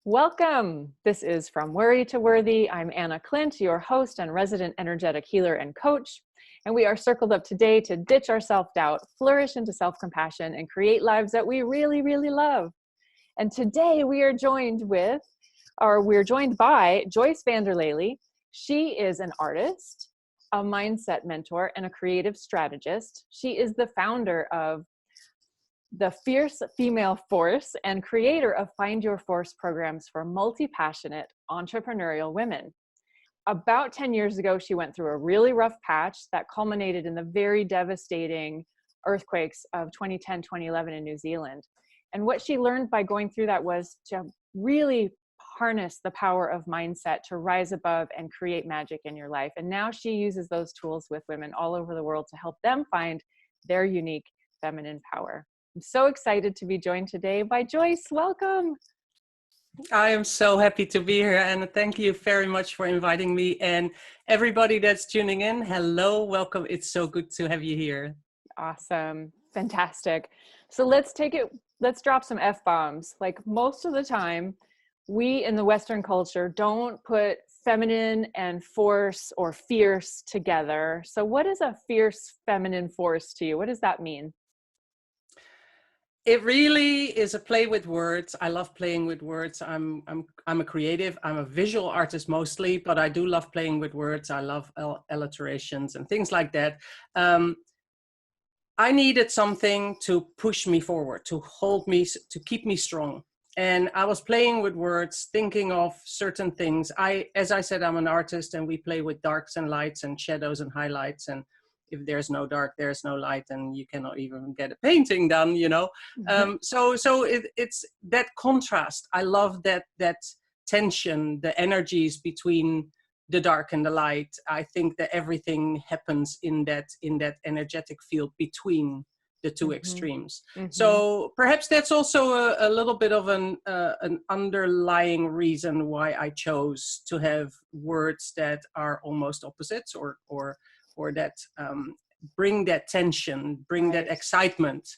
Welcome. This is From Worry to Worthy. I'm Anné Klint, your host and resident energetic healer and coach. And we are circled up today to ditch our self-doubt, flourish into self-compassion, and create lives that we really, really love. And today we are joined by Joyce Lely. She is an artist, a mindset mentor, and a creative strategist. She is the founder of the Fierce Female Force and creator of Find Your Force programs for multi-passionate entrepreneurial women. About 10 years ago, she went through a really rough patch that culminated in the very devastating earthquakes of 2010, 2011 in New Zealand. And what she learned by going through that was to really harness the power of mindset to rise above and create magic in your life. And now she uses those tools with women all over the world to help them find their unique feminine power. I'm so excited to be joined today by Joyce. Welcome. I am so happy to be here, and thank you very much for inviting me. And everybody that's tuning in, hello, welcome. It's so good to have you here. Awesome. Fantastic. So let's drop some F-bombs. Like most of the time, we in the Western culture don't put feminine and force or fierce together. So what is a fierce feminine force to you? What does that mean? It really is a play with words. I love playing with words. I'm a creative. I'm a visual artist mostly, but I do love playing with words. I love alliterations and things like that. I needed something to push me forward, to hold me, to keep me strong. And I was playing with words, thinking of certain things. As I said, I'm an artist, and we play with darks and lights and shadows and highlights. And if there's no dark, there's no light, and you cannot even get a painting done, you know. So it's that contrast. I love that tension, the energies between the dark and the light. I think that everything happens in that energetic field between the two extremes. So perhaps that's also a little bit of an underlying reason why I chose to have words that are almost opposites, or that bring that tension, bring that excitement.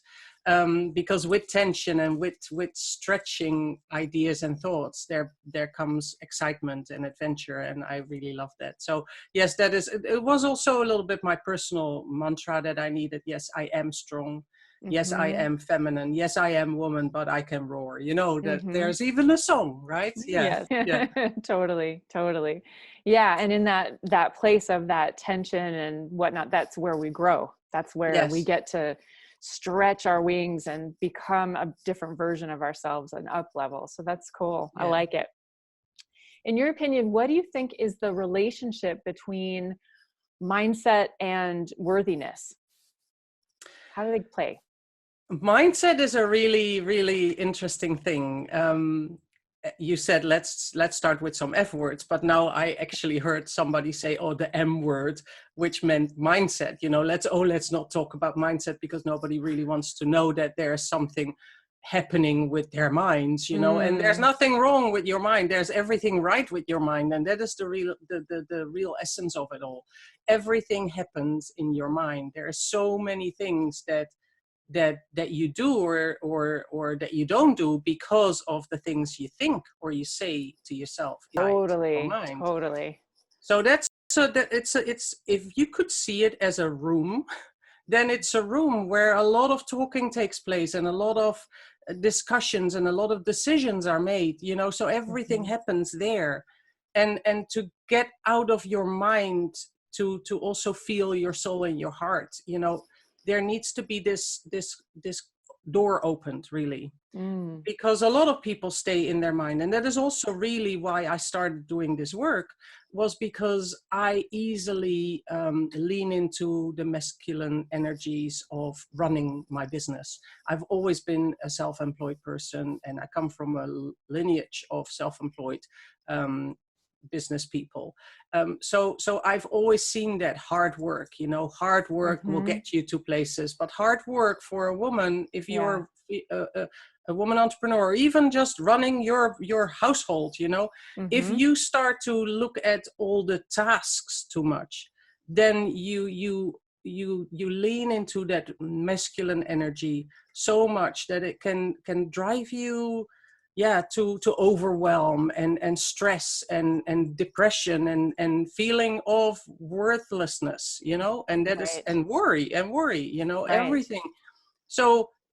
Because with tension and with stretching ideas and thoughts, there comes excitement and adventure, and I really love that. So yes, it was also a little bit my personal mantra that I needed. Yes, I am strong. Yes, I am feminine. Yes, I am woman, but I can roar. You know, that there's even a song, right? Yeah. Yes. Yeah. Totally. Yeah. And in that place of that tension and whatnot, that's where we grow. That's where we get to stretch our wings and become a different version of ourselves and up level. So that's cool. I like it. In your opinion, what do you think is the relationship between mindset and worthiness? How do they play? Mindset is a really, really interesting thing. You said, let's start with some F words, but now I actually heard somebody say, oh, the M word, which meant mindset. You know, let's not talk about mindset, because nobody really wants to know that there's something happening with their minds, you know. And there's nothing wrong with your mind. There's everything right with your mind, and that is the real essence of it all. Everything happens in your mind. There are so many things that you do or that you don't do because of the things you think or you say to yourself. Totally. So it's if you could see it as a room, then it's a room where a lot of talking takes place and a lot of discussions and a lot of decisions are made, you know. So everything happens there, and to get out of your mind to also feel your soul and your heart, you know. There needs to be this door opened, really, because a lot of people stay in their mind. And that is also really why I started doing this work, was because I easily lean into the masculine energies of running my business. I've always been a self-employed person, and I come from a lineage of self-employed business people. So I've always seen that hard work, you know, hard work will get you to places, but hard work for a woman, if you're a woman entrepreneur, or even just running your household, you know, if you start to look at all the tasks too much, then you lean into that masculine energy so much that it can drive you yeah, to overwhelm and stress and depression and feeling of worthlessness, you know, and that is, Right. and worry, you know, Right. everything. So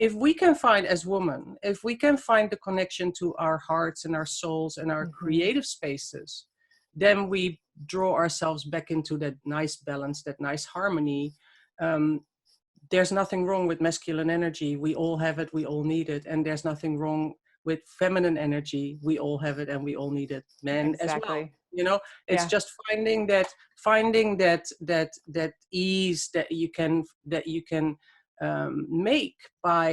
if we can find, as women, if we can find the connection to our hearts and our souls and our Hmm. creative spaces, then we draw ourselves back into that nice balance, that nice harmony. um, there's nothing wrong with masculine energy. We all have it, we all need it. And there's nothing wrong with feminine energy. We all have it and we all need it. Men as well. Exactly. You know, it's Yeah. just finding that ease that you can make by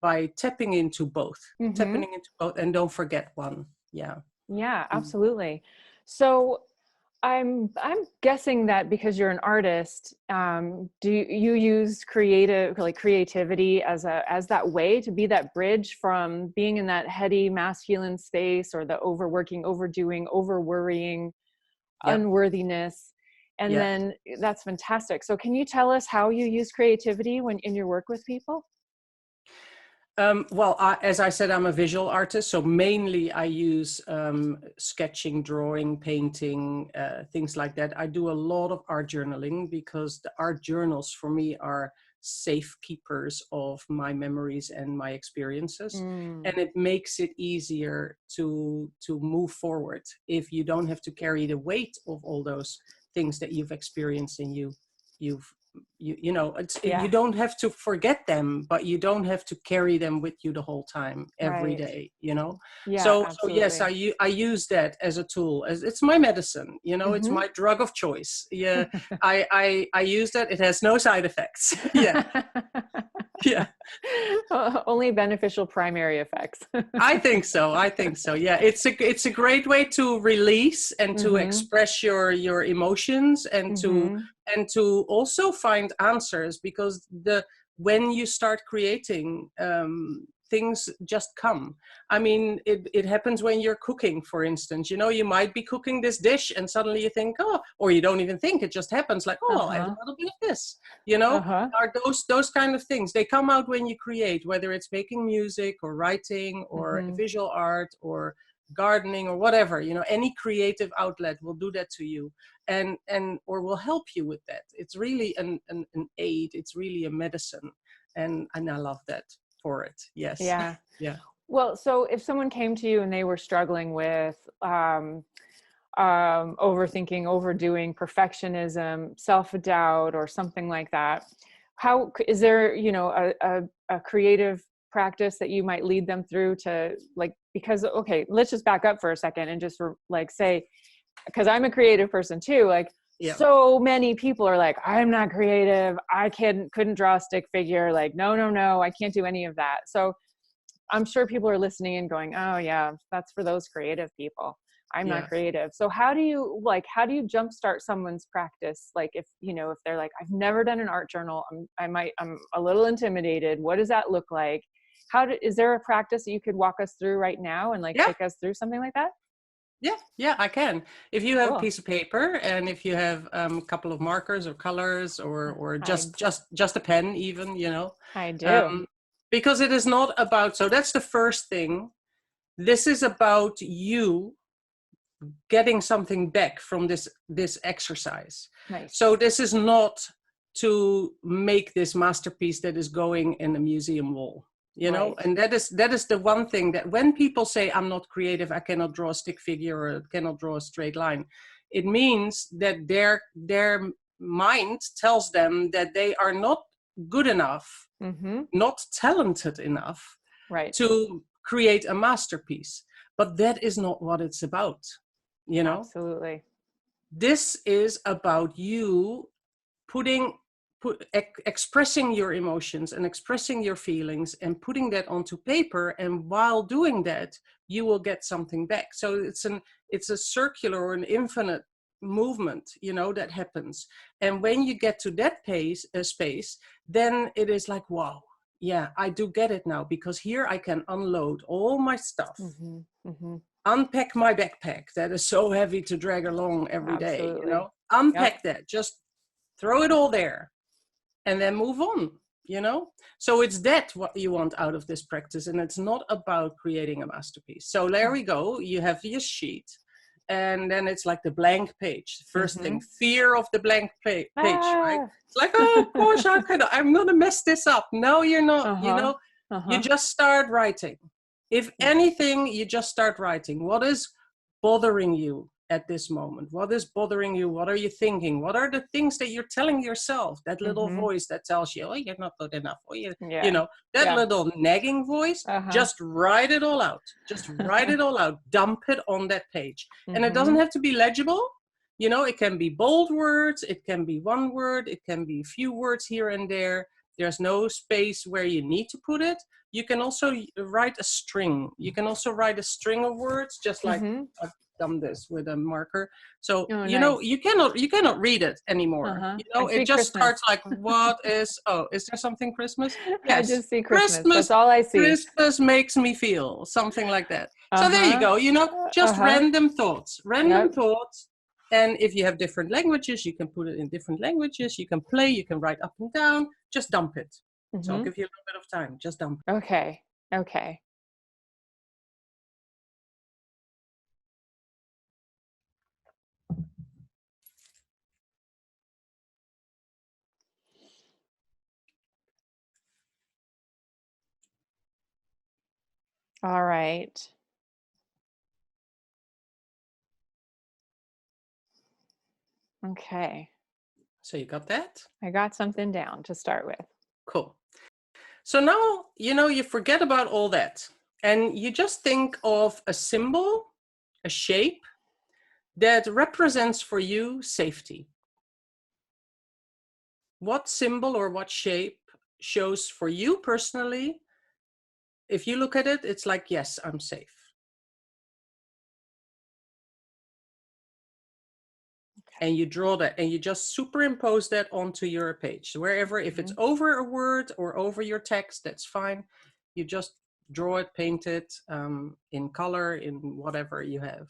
Hmm. tapping into both, and don't forget one. Yeah. Yeah, Mm. absolutely. So I'm guessing that because you're an artist, do you use creativity as that way to be that bridge from being in that heady masculine space, or the overworking, overdoing, over worrying, Yeah. unworthiness? And Yeah. then that's fantastic. So can you tell us how you use creativity when in your work with people? Well, as I said, I'm a visual artist, so mainly I use sketching, drawing, painting, things like that. I do a lot of art journaling because the art journals for me are safe keepers of my memories and my experiences, Mm, and it makes it easier to move forward if you don't have to carry the weight of all those things that you've experienced and you've you know, you yeah, don't have to forget them, but you don't have to carry them with you the whole time every right. day, you know. Yeah, So yes, absolutely. I use that as a tool, as it's my medicine, you know, it's Hmm. my drug of choice. Yeah. I use that. It has no side effects. Yeah. Yeah. Only beneficial primary effects. I think so. I think so. Yeah, it's a great way to release and to Hmm. express your emotions, Hmm. and to also find answers, because the when you start creating, things just come. I mean, it happens when you're cooking, for instance. You know, you might be cooking this dish and suddenly you think, oh, or you don't even think, it just happens, like, oh, I'll add a Uh-huh. little bit of this. You know, Uh-huh. are those kind of things. They come out when you create, whether it's making music or writing or Hmm. visual art or gardening or whatever. You know, any creative outlet will do that to you, and or will help you with that. It's really an aid. It's really a medicine, and I love that for it. Yes. Yeah. Yeah. Well, so if someone came to you and they were struggling with overthinking, overdoing, perfectionism, self-doubt, or something like that, how is there, a creative practice that you might lead them through to, like, because, okay, let's just back up for a second and just like say, because I'm a creative person too, like, Yeah. so many people are like, I'm not creative, I couldn't draw a stick figure, like, no, I can't do any of that. So I'm sure people are listening and going, oh yeah, that's for those creative people. I'm not Yeah. creative. So how do you jumpstart someone's practice? Like, if they're like, I've never done an art journal, I'm a little intimidated. What does that look like? Is there a practice that you could walk us through right now and like Yeah. take us through something like that? Yeah, I can. If you have a Cool. piece of paper and if you have a couple of markers or colors or I just a pen, even, you know, I do. um, because it is not about. So that's the first thing. This is about you getting something back from this exercise. Nice. So this is not to make this masterpiece that is going in a museum wall, you know. Right. And that is the one thing that when people say, I'm not creative, I cannot draw a stick figure or I cannot draw a straight line, it means that their mind tells them that they are not good enough, Mm-hmm. not talented enough Right. to create a masterpiece. But that is not what it's about, you know. Absolutely. This is about you putting expressing your emotions and expressing your feelings and putting that onto paper, and while doing that you will get something back. So it's a circular or an infinite movement, you know, that happens. And when you get to that space, then it is like, wow, yeah, I do get it now, because here I can unload all my stuff, Mm-hmm. Mm-hmm. unpack my backpack that is so heavy to drag along every day, you Absolutely. know, Yep. unpack that, just throw it all there, and then move on. you know? So it's that what you want out of this practice, and it's not about creating a masterpiece. So there we go. You have your sheet, and then it's like the blank page. First thing, fear of the blank page, right? It's like, oh gosh, I'm gonna mess this up. No, you're not. You know, you just start writing. If anything, you just start writing. What is bothering you at this moment? What is bothering you? What are you thinking? What are the things that you're telling yourself? That little voice that tells you, oh, you're not good enough. Oh, you know, that little nagging voice, just write it all out. Just write it all out. Dump it on that page. And it doesn't have to be legible. You know, it can be bold words. It can be one word. It can be a few words here and there. There's no space where you need to put it. You can also write a string. You can also write a string of words, just like I've done this with a marker. So you know, you cannot read it anymore. You know, it just starts like, what is? Oh, is there something Christmas? Yes, I just see Christmas. That's all I see. Christmas makes me feel something like that. So there you go. You know, just random thoughts. Thoughts. And if you have different languages, you can put it in different languages. You can play, you can write up and down. Just dump it. So I'll give you a little bit of time. Just dump it. Okay. Okay. All right. Okay. So you got that? I got something down to start with. Cool. So now, you know, you forget about all that and you just think of a symbol, a shape that represents for you safety. What symbol or what shape shows for you personally, if you look at it, it's like, yes, I'm safe. And you draw that and you just superimpose that onto your page. So wherever, if it's over a word or over your text, that's fine. You just draw it, paint it in color, in whatever you have.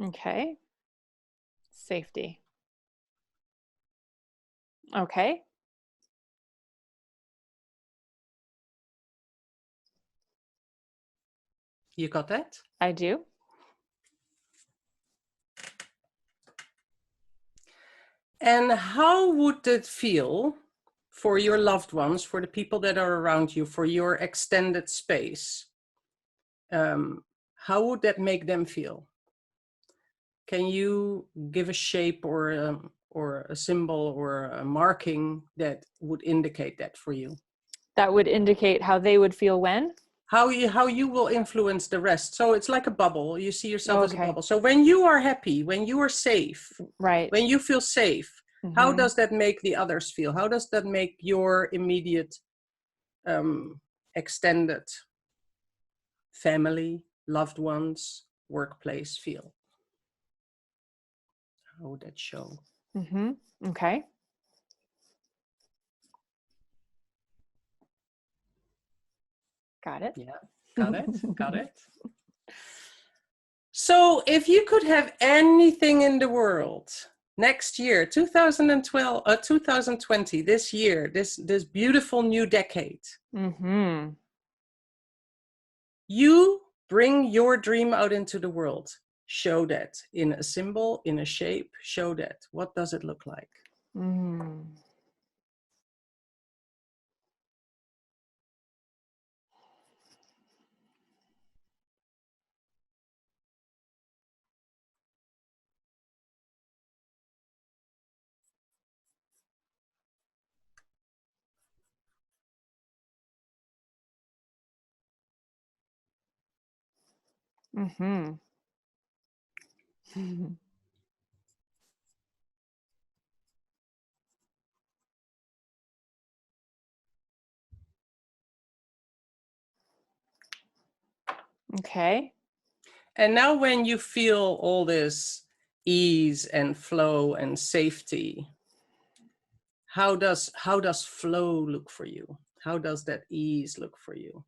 Okay. Safety. Okay. You got that? I do. And how would it feel for your loved ones, for the people that are around you, for your extended space? How would that make them feel? Can you give a shape or a symbol or a marking that would indicate that for you? That would indicate how they would feel when? How you will influence the rest. So it's like a bubble. You see yourself as a bubble. So when you are happy, when you are safe, right? When you feel safe, how does that make the others feel? How does that make your immediate, extended family, loved ones, workplace feel? How would that show? Okay. Got it. Yeah, got it, got it. So if you could have anything in the world next year, 2020, this year, this beautiful new decade, you bring your dream out into the world. Show that in a symbol, in a shape, show that. What does it look like? Okay. And now when you feel all this ease and flow and safety, how does flow look for you? How does that ease look for you?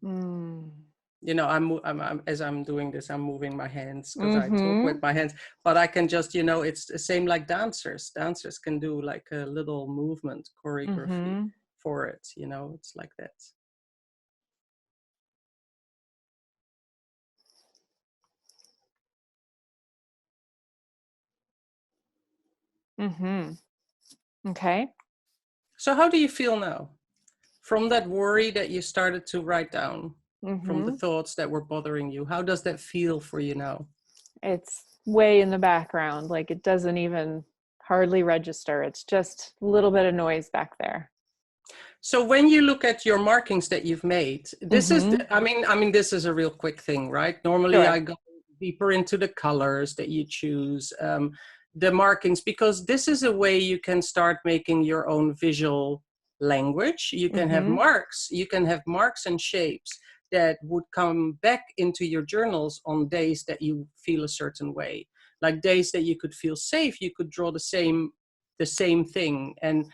as I'm doing this, I'm moving my hands because I talk Mm-hmm. with my hands, but I can just, it's the same like dancers. Dancers can do like a little movement choreography Mm-hmm. for it, it's like that. Mm-hmm. Okay. So how do you feel now? From that worry that you started to write down, from the Mm-hmm. thoughts that were bothering you, how does that feel for you now? It's way in the background. Like it doesn't even hardly register. It's just a little bit of noise back there. So when you look at your markings that you've made, this is, Mm-hmm. I mean, this is a real quick thing, right? Normally I Sure. go deeper into the colors that you choose, the markings, because this is a way you can start making your own visual language. Mm-hmm. You can have marks and shapes that would come back into your journals on days that you feel a certain way. Like days that you could feel safe, you could draw the same thing. And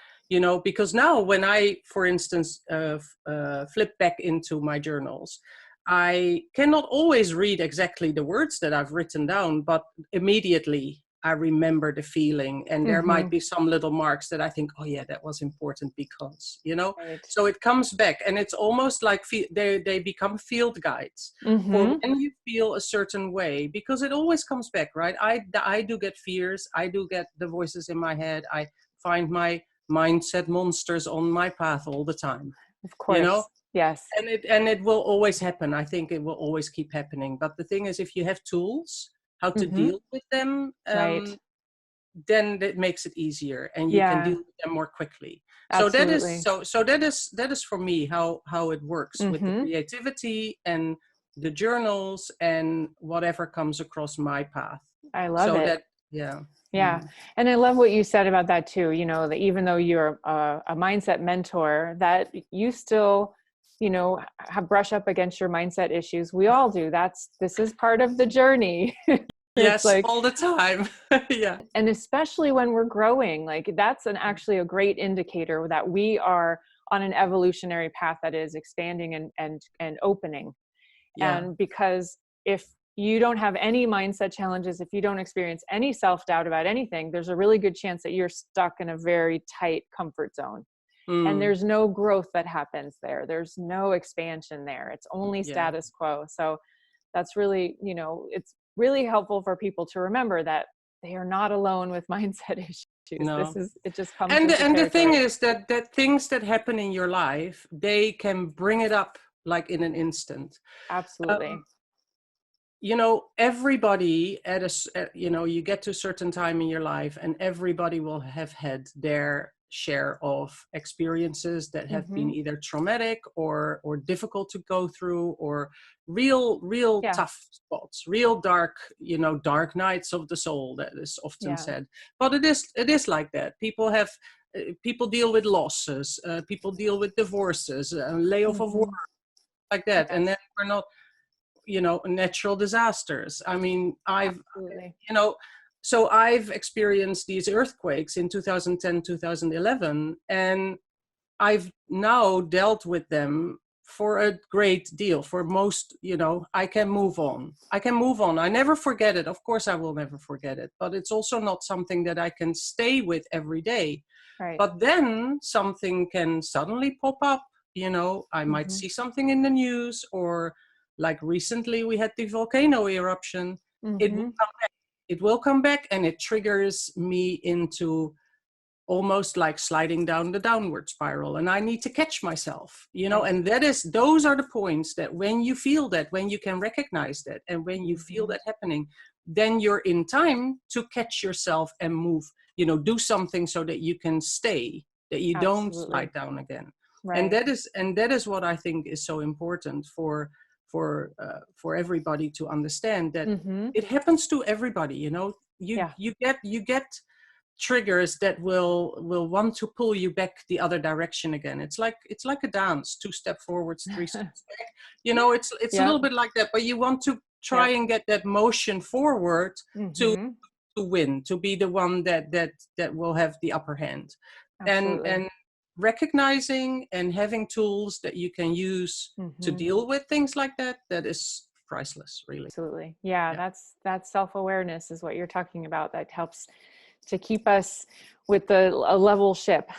because now when I, for instance, flip back into my journals, I cannot always read exactly the words that I've written down, but immediately I remember the feeling. And there might Mm-hmm. be some little marks that I think, oh yeah, that was important because. Right. So it comes back, and it's almost like they become field guides for Mm-hmm. when you feel a certain way, because it always comes back, right? I do get fears. I do get the voices in my head. I find my mindset monsters on my path all the time, Of you know course. Yes. and it will always happen. I think it will always keep happening, but the thing is, if you have tools how to Mm-hmm. deal with them, Right. then that makes it easier, and you can deal Yeah, with them more quickly. So that is absolutely. that is for me how it works with the Mm-hmm. creativity and the journals and whatever comes across my path. I love So it. that, yeah. Yeah. Mm. And I love what you said about that too. That even though you're a mindset mentor, that you still, have brush up against your mindset issues. We all do. This is part of the journey. It's Yes, like, all the time. Yeah. and especially when we're growing, like that's actually a great indicator that we are on an evolutionary path that is expanding and opening. Yeah. And because if you don't have any mindset challenges, if you don't experience any self-doubt about anything, there's a really good chance that you're stuck in a very tight comfort zone. And Mm. there's no growth that happens there. There's no expansion there. It's only Yeah. status quo. So that's really, it's really helpful for people to remember that they are not alone with mindset issues. No. It just comes And with the the thing territory. is that things that happen in your life, they can bring it up like in an instant. Absolutely. Everybody you get to a certain time in your life, and everybody will have had their share of experiences that have been Mm-hmm. either traumatic or difficult to go through, or real Yeah. tough spots, real dark nights of the soul, that is often Yeah. said. But it is like that. People deal with losses, people deal with divorces, layoff of work, Mm-hmm. like that. And then Yes. we're not, natural disasters. I mean, Absolutely. you know I've experienced these earthquakes in 2010, 2011, and I've now dealt with them for a great deal. For most, I can move on. I never forget it. Of course I will never forget it, but it's also not something that I can stay with every day. Right. But then something can suddenly pop up. I might Mm-hmm. see something in the news, or like recently we had the volcano eruption. It will Mm-hmm. come back. It will come back, and it triggers me into almost like sliding down the downward spiral, and I need to catch myself. Right. And those are the points that when you feel that, when you can recognize that, and when you feel Mm-hmm. that happening, then you're in time to catch yourself and move, do something so that you can stay, that you don't slide Absolutely. down again. and Right. that is and that is what I think is so important for everybody to understand, that Mm-hmm. it happens to everybody. you Yeah. you get you get triggers that will want to pull you back the other direction again. It's like a dance, 2 step forwards, 3 steps back. It's a little Yep. bit like that, but you want to try Yep. and get that motion forward to Mm-hmm. to win, to be the one that will have the upper hand. and Absolutely. and recognizing and having tools that you can use to Mm-hmm. deal with things like that, that is priceless, really. Absolutely. Yeah, Yeah. that's self-awareness is what you're talking about. That helps to keep us with a level ship.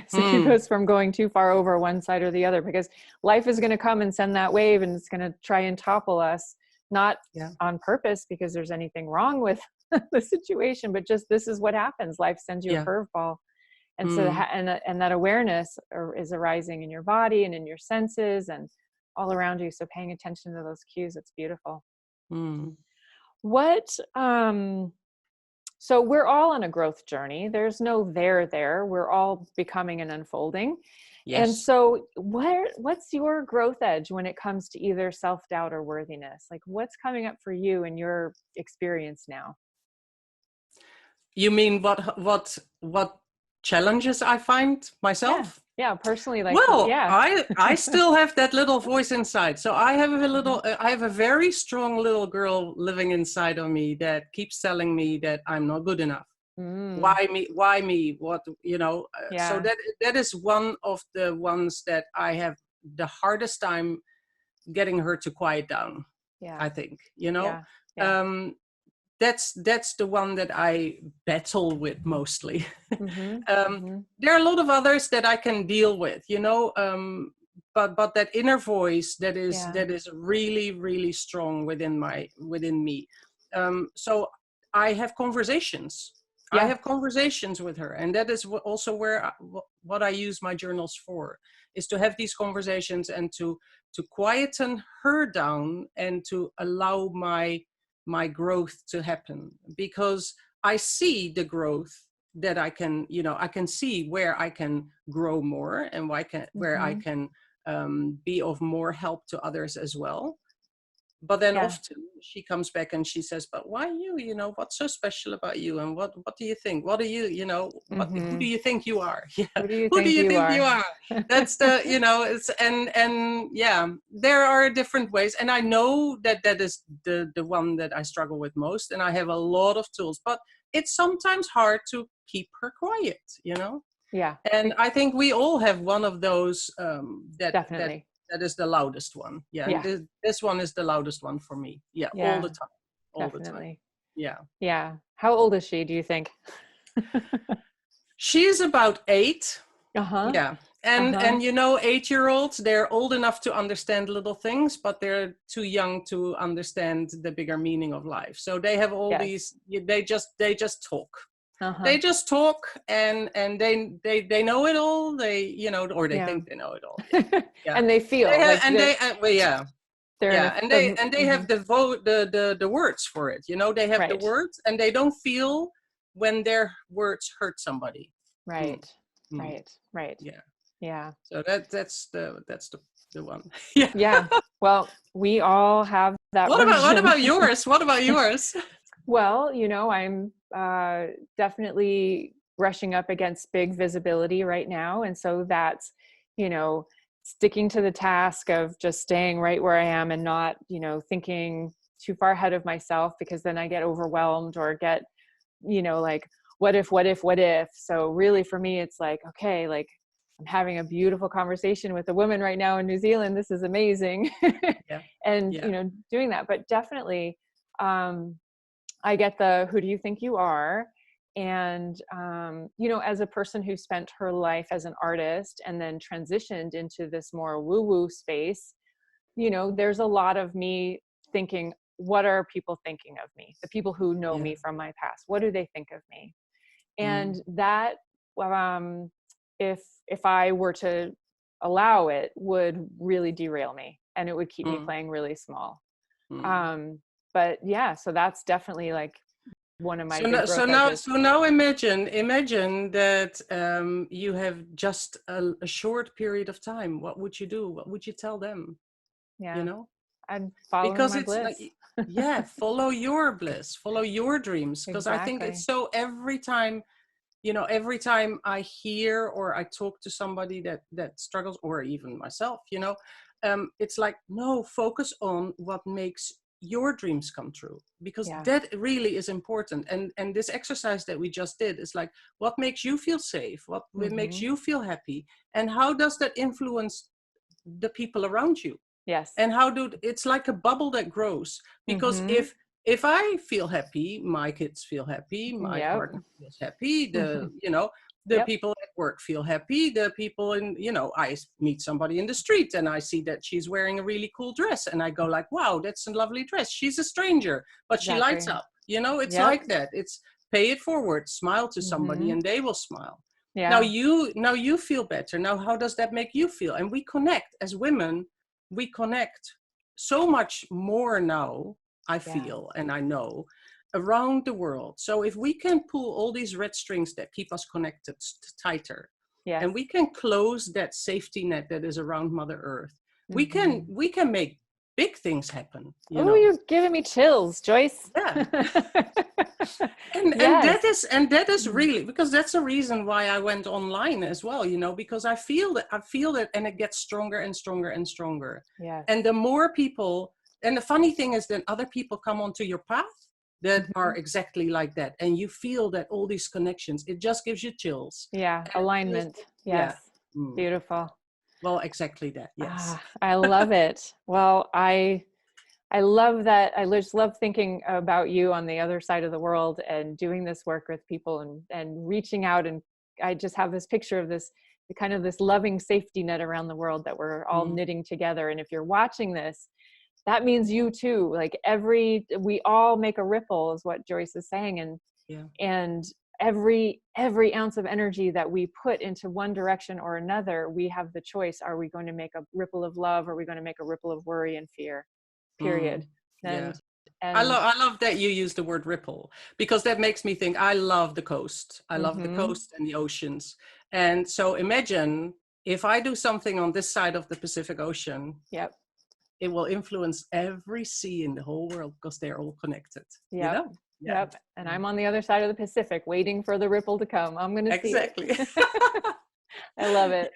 So keep Mm, us from going too far over one side or the other, because life is going to come and send that wave and it's going to try and topple us, not yeah. on purpose because there's anything wrong with the situation, but just this is what happens. Life sends you a Yeah. curveball. And so Mm, and that awareness is arising in your body and in your senses and all around you. So paying attention to those cues, it's beautiful. mm. What so we're all on a growth journey. There's no there. We're all becoming and unfolding. And Yes. so what's your growth edge when it comes to either self-doubt or worthiness? Like what's coming up for you in your experience now? You mean what challenges I find Yeah. myself? Yeah, personally, like Well, yeah. I still have that little voice inside. So Mhm. I have a very strong little girl living inside of me that keeps telling me that I'm not good enough. Mm, Why me? Why me? What, you know? So yeah. that is one of the ones that I have the hardest time getting her to quiet down, Yeah. I think, you know. Yeah. Yeah. Um, that's the one that I battle with mostly. Mhm. um, Mhm. there are a lot of others that I can deal with, you know, but that inner voice Yeah. that is really really strong within me. So I have conversations. I Yeah. have conversations with her, and that is also where what I use my journals for, is to have these conversations and to quieten her down and to allow my growth to happen, because I see the growth that I can, you know, I can see where I can grow more and where I Mhm. can be of more help to others as well. But then Yeah. often she comes back and she says, "But why you? You know, what's so special about you? And what do you think? What do you, you know, what who do Mhm. you think you are? Yeah, Who do you who do think you you think you are? are?" That's the, you know, it's and yeah, there are different ways, and I know that that is the one that I struggle with most, and I have a lot of tools, but it's sometimes hard to keep her quiet, you know. Yeah. And I think we all have one of those Definitely. that is the loudest one. Yeah, and Yeah. this one is the loudest one for me. Yeah, all the Yeah. time, all the time. Definitely. Yeah. Yeah. How old is she, do you think? She's about 8. Uh-huh. Yeah. Uh-huh. And you know, 8-year-olds, they're old enough to understand little things, but they're too young to understand the bigger meaning of life. So they have all Yes. these, they just talk. Uh-huh. They just talk, and they know it all. They, you know, or they Yeah. think they know it all. Yeah. Yeah. And they They feel have, like and they well, yeah. they're in Yeah, and they have mhm. the words for it. You know, they have the Right. words, and they don't feel when their words hurt somebody. Mm, Right. mm, Right. Right. yeah. Yeah. So that's the one. Yeah. Yeah. Well, we all have that What version. about yours? What about yours? Well, I'm definitely brushing up against big visibility right now. And so that's, you know, sticking to the task of just staying right where I am and not, thinking too far ahead of myself, because then I get overwhelmed or get, like, what if, what if, what if? So really for me, it's like, okay, like I'm having a beautiful conversation with a woman right now in New Zealand. This is amazing. Yeah. And, Yeah. doing that, but definitely, I get the who do you think you are? And, as a person who spent her life as an artist and then transitioned into this more woo woo space, there's a lot of me thinking, what are people thinking of me? The people who know Yeah. me from my past, what do they think of me? And Mm, that, um, if I were to allow it, would really derail me and it would keep me mm, playing really small. mm. Um, but yeah, so that's definitely like one of my big growth edges. So now imagine that you have just a short period of time. What would you do? What would you tell them? You Yeah. know, I'm following because my it's like, bliss. yeah, follow your bliss, follow your dreams. Because I think it's Exactly. so, every time, you know, every time I hear or I talk to somebody that struggles, or even myself, you know, it's like, no, focus on what makes your dreams come true, because Yeah. that really is important. And this exercise that we just did is like, what makes you feel safe, what makes Mm-hmm. you feel happy, and how does that influence the people around you? Yes. And it's like a bubble that grows, because Mm-hmm. if I feel happy, my kids feel happy, my Yep. partner feels happy, the Yep. people at work feel happy, the people I meet somebody in the street and I see that she's wearing a really cool dress and I go like, wow, that's a lovely dress. She's a stranger, but she lights Exactly. up. It's Yep. like that. It's pay it forward, smile to somebody Mm-hmm. and they will smile. Now Yeah. you feel better. Now how does that make you feel? And we connect as women, we connect so much more now, I Yeah. feel, and I know, around the world. So if we can pull all these red strings that keep us connected tighter, Yes. and we can close that safety net that is around Mother Earth, we Mm-hmm. can make big things happen, Oh, you're giving me chills, Joyce. Yeah. And Yes. that is really, because that's a reason why I went online as well, because I feel that and it gets stronger and stronger and stronger. Yes. And the more people, and the funny thing is that other people come onto your path that Mm-hmm. are exactly like that, and you feel that all these connections, it just gives you chills. Yeah. And it feels, Alignment. yeah. Yes. Beautiful. Well, exactly that. Yes. I love it. Well, I love that. I just love thinking about you on the other side of the world and doing this work with people and reaching out. And I just have this picture of this kind of this loving safety net around the world that we're all knitting together. And if you're watching this, that means you too. Like we all make a ripple, is what Joyce is saying. Yeah. And every ounce of energy that we put into one direction or another, we have the choice. Are we going to make a ripple of love? Or are we going to make a ripple of worry and fear? Period. Yeah. And I love that you use the word ripple, because that makes me think, I love the coast. I love the mm-hmm. coast and the oceans. And so imagine if I do something on this side of the Pacific Ocean, Yep. it will influence every sea in the whole world, because they're all connected. Yep. Yeah. Yep. And I'm on the other side of the Pacific waiting for the ripple to come. I'm going to see it. Exactly. I love it.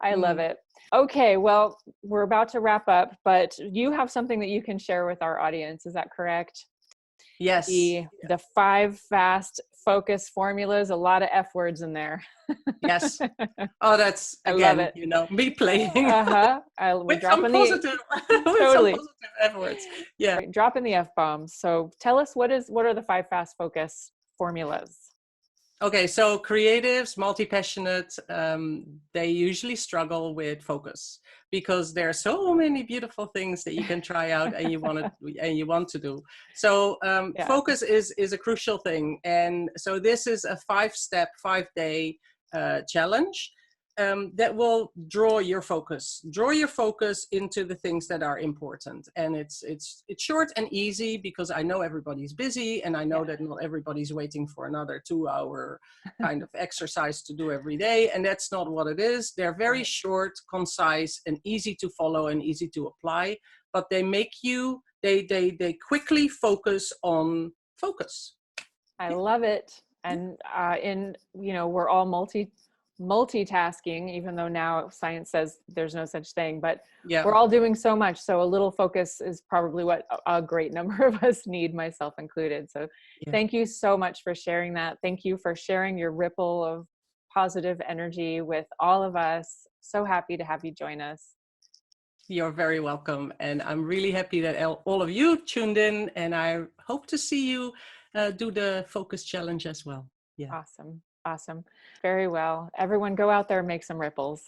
I love it. Okay, well, we're about to wrap up, but you have something that you can share with our audience. Is that correct? Yes. The 5 fast focus formulas, a lot of F words in there. Yes. Oh, that's, I again, love it. me playing. We're with some dropping positive, with some positive F words. Yeah. Dropping the F bombs. So tell us what are the 5 fast focus formulas? Okay, so creatives, multi-passionate, they usually struggle with focus, because there are so many beautiful things that you can try out and you want to do. So focus is a crucial thing. And so this is a 5-step, 5-day challenge that will draw your focus into the things that are important. And it's short and easy, because I know everybody's busy, and I know that not everybody's waiting for another 2-hour kind of exercise to do every day. And that's not what it is. They're very short, concise, and easy to follow and easy to apply, but they make you, they quickly focus on focus. I love it. And we're all multitasking, even though now science says there's no such thing, but we're all doing so much. So a little focus is probably what a great number of us need, myself included. So thank you so much for sharing that. Thank you for sharing your ripple of positive energy with all of us. So happy to have you join us. You're very welcome. And I'm really happy that all of you tuned in, and I hope to see you do the focus challenge as well. Yeah. Awesome. Very well. Everyone go out there and make some ripples.